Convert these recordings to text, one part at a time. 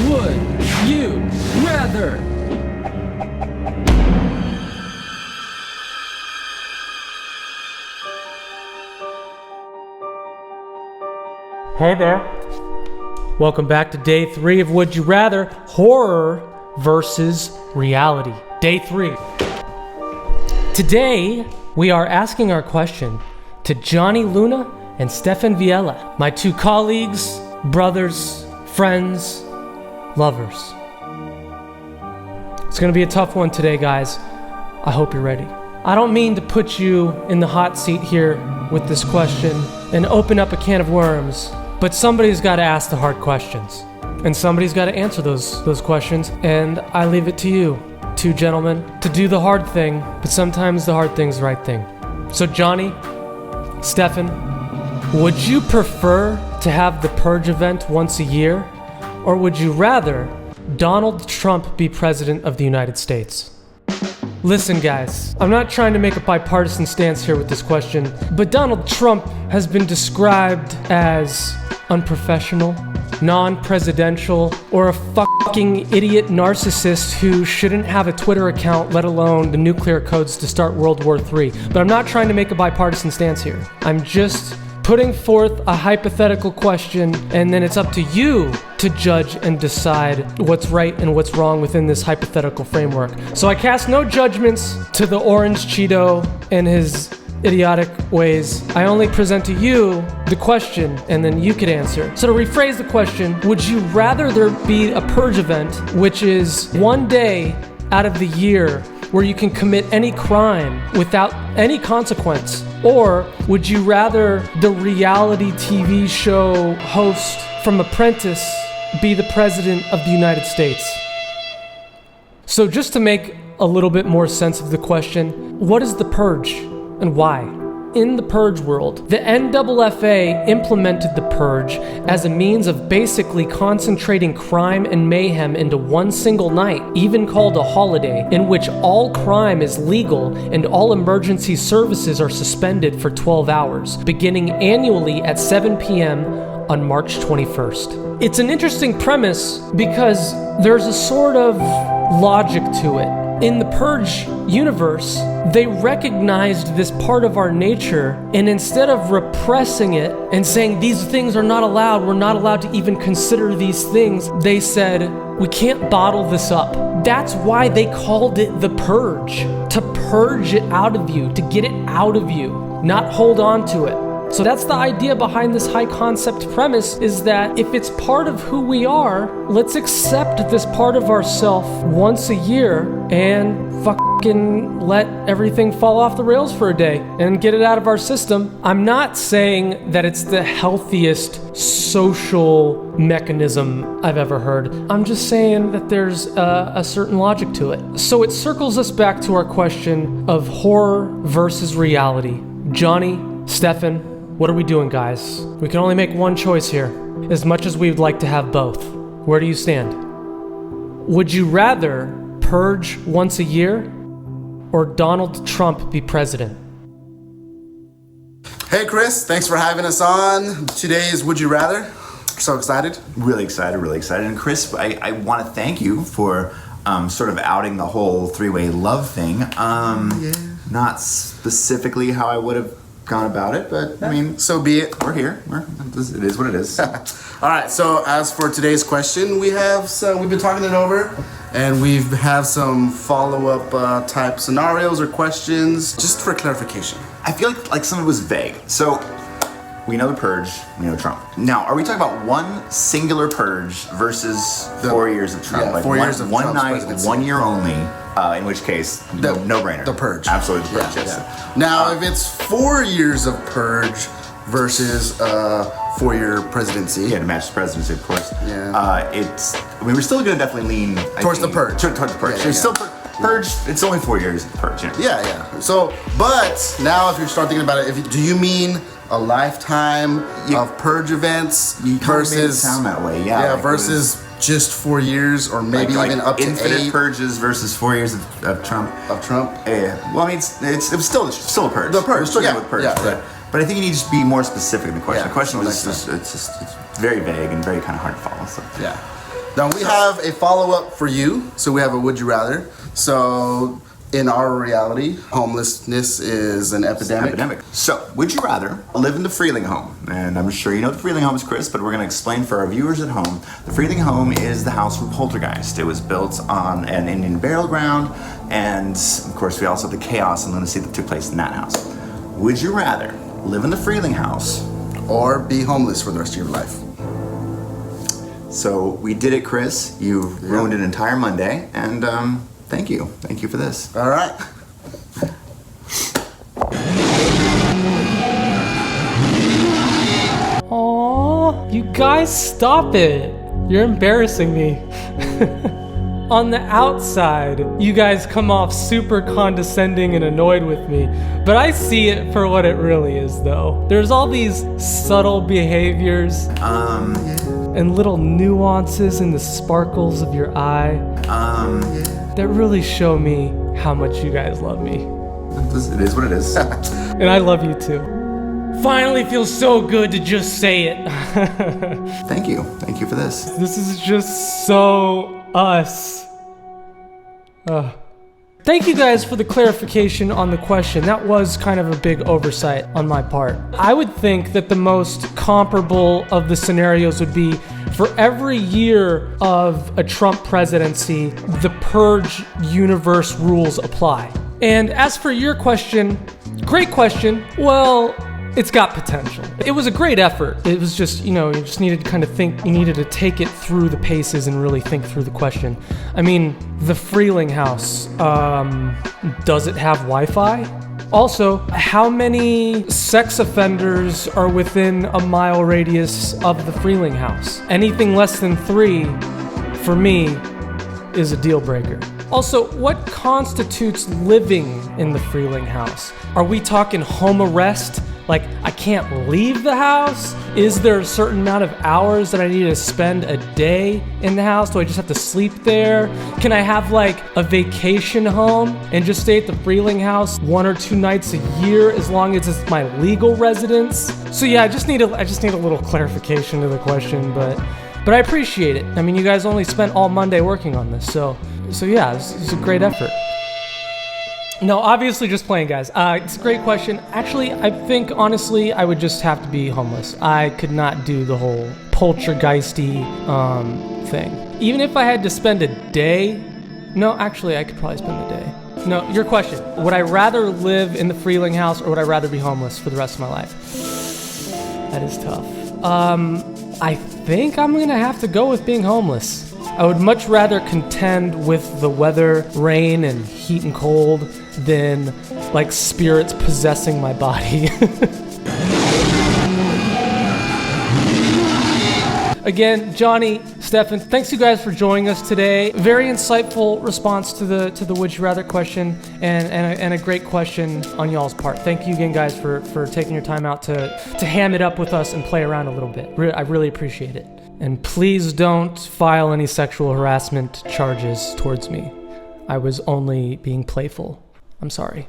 would you rather? Hey there. Welcome back to day 3 of Would You Rather, horror versus reality. Day 3. Today, we are asking our question to Johnny Luna and Stefan Villela, my 2 colleagues, brothers, friends, lovers. It's gonna be a tough one today, guys. I hope you're ready. I don't mean to put you in the hot seat here with this question and open up a can of worms, but somebody's got to ask the hard questions, and somebody's got to answer those questions, and I leave it to you, 2 gentlemen, to do the hard thing, but sometimes the hard thing's the right thing. So Johnny, Stefan, would you prefer to have the Purge event once a year, or would you rather Donald Trump be president of the United States? Listen, guys, I'm not trying to make a bipartisan stance here with this question, but Donald Trump has been described as unprofessional, non-presidential, or a fucking idiot narcissist who shouldn't have a Twitter account, let alone the nuclear codes to start World War III. But I'm not trying to make a bipartisan stance here. I'm just putting forth a hypothetical question, and then it's up to you to judge and decide what's right and what's wrong within this hypothetical framework. So I cast no judgments to the orange Cheeto and his idiotic ways. I only present to you the question, and then you could answer. So to rephrase the question, would you rather there be a Purge event, which is one day out of the year where you can commit any crime without any consequence? Or would you rather the reality TV show host from Apprentice be the president of the United States? So just to make a little bit more sense of the question, what is the Purge and why? In the Purge world, the NFFA implemented the Purge as a means of basically concentrating crime and mayhem into one single night, even called a holiday, in which all crime is legal and all emergency services are suspended for 12 hours, beginning annually at 7 p.m. on March 21st. It's an interesting premise because there's a sort of logic to it. In the Purge universe, they recognized this part of our nature, and instead of repressing it and saying these things are not allowed, we're not allowed to even consider these things, they said, we can't bottle this up. That's why they called it the Purge, to purge it out of you, to get it out of you, not hold on to it. So that's the idea behind this high concept premise, is that if it's part of who we are, let's accept this part of ourself once a year and fucking let everything fall off the rails for a day and get it out of our system. I'm not saying that it's the healthiest social mechanism I've ever heard. I'm just saying that there's a certain logic to it. So it circles us back to our question of horror versus reality. Johnny, Stefan, what are we doing, guys? We can only make one choice here, as much as we'd like to have both. Where do you stand? Would you rather Purge once a year or Donald Trump be president? Hey Chris, thanks for having us on today's Would You Rather. So excited. Really excited. And Chris, I want to thank you for sort of outing the whole 3-way love thing. Not specifically how I would have gone about it, but I mean, so be it. We're here. It is what it is. All right. So as for today's question, we've been talking it over, and we have some follow-up type scenarios or questions just for clarification. I feel like some of it was vague. So we know the Purge, we know Trump. Now, are we talking about one singular Purge versus 4 years of Trump? Yeah, like 4 years of one Trump's night, presidency. 1 year only. In which case, no-brainer. The Purge. Absolutely the Purge, Yeah, yes. yeah. Now, if it's 4 years of Purge versus 4-year presidency. Yeah, to match the presidency, of course. Yeah. We're still going to definitely lean Towards the Purge. Towards the Purge. Yeah, Still Purge, it's only 4 years of Purge. Yeah. So, but now if you start thinking about it, do you mean a lifetime of Purge events You versus made it sound that way, yeah. Yeah, versus just 4 years or maybe even up to infinite 8 purges versus 4 years of Trump. Yeah. Well, I mean, it was still a purge. The Purge, We're still yeah, with Purge, yeah. But I think you need to just be more specific in the question. Yeah, The question was it's it's very vague and very kind of hard to follow. So. Yeah. Now we have a follow-up for you. So we have a would you rather. So in our reality, homelessness is an epidemic. So, would you rather live in the Freeling home? And I'm sure you know the Freeling home is, Chris, but we're going to explain for our viewers at home. The Freeling home is the house from Poltergeist. It was built on an Indian burial ground, and of course we also have the chaos and lunacy that took place in that house. Would you rather live in the Freeling house or be homeless for the rest of your life? So we did it, Chris. You ruined an entire Monday, and thank you. Thank you for this. All right. Aww, you guys stop it. You're embarrassing me. On the outside, you guys come off super condescending and annoyed with me, but I see it for what it really is, though. There's all these subtle behaviors and little nuances in the sparkles of your eye that really show me how much you guys love me. It is what it is. And I love you too. Finally feels so good to just say it. Thank you. Thank you for this. This is just so us. Thank you guys for the clarification on the question. That was kind of a big oversight on my part. I would think that the most comparable of the scenarios would be for every year of a Trump presidency, the Purge universe rules apply. And as for your question, great question. Well, it's got potential. It was a great effort. It was just, you just needed to kind of think, you needed to take it through the paces and really think through the question. I mean, the Freeling house, does it have Wi-Fi? Also, how many sex offenders are within a mile radius of the Freeling house? Anything less than 3, for me, is a deal breaker. Also, what constitutes living in the Freeling house? Are we talking home arrest? Like, I can't leave the house? Is there a certain amount of hours that I need to spend a day in the house? Do I just have to sleep there? Can I have like a vacation home and just stay at the Freeling house 1 or 2 nights a year as long as it's my legal residence? So yeah, I just need a little clarification to the question, but I appreciate it. I mean, you guys only spent all Monday working on this, so yeah, it's a great effort. No, obviously just playing, guys. It's a great question. Actually, I think, honestly, I would just have to be homeless. I could not do the whole poltergeisty thing. Even if I had to spend a day... No, actually, I could probably spend the day. No, your question. Would I rather live in the Freeling house or would I rather be homeless for the rest of my life? That is tough. I think I'm going to have to go with being homeless. I would much rather contend with the weather, rain, and heat and cold than like spirits possessing my body. Again, Johnny, Stefan, thanks you guys for joining us today. Very insightful response to the would you rather question, and a great question on y'all's part. Thank you again, guys, for taking your time out to ham it up with us and play around a little bit. I really appreciate it. And please don't file any sexual harassment charges towards me. I was only being playful. I'm sorry.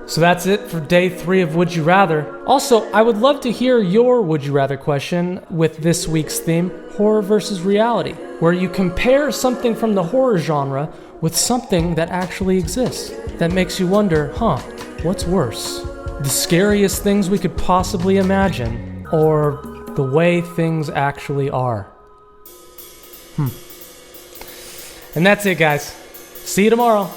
So that's it for day 3 of Would You Rather. Also, I would love to hear your Would You Rather question with this week's theme, Horror versus Reality, where you compare something from the horror genre with something that actually exists. That makes you wonder, what's worse? The scariest things we could possibly imagine, or the way things actually are? And that's it, guys. See you tomorrow.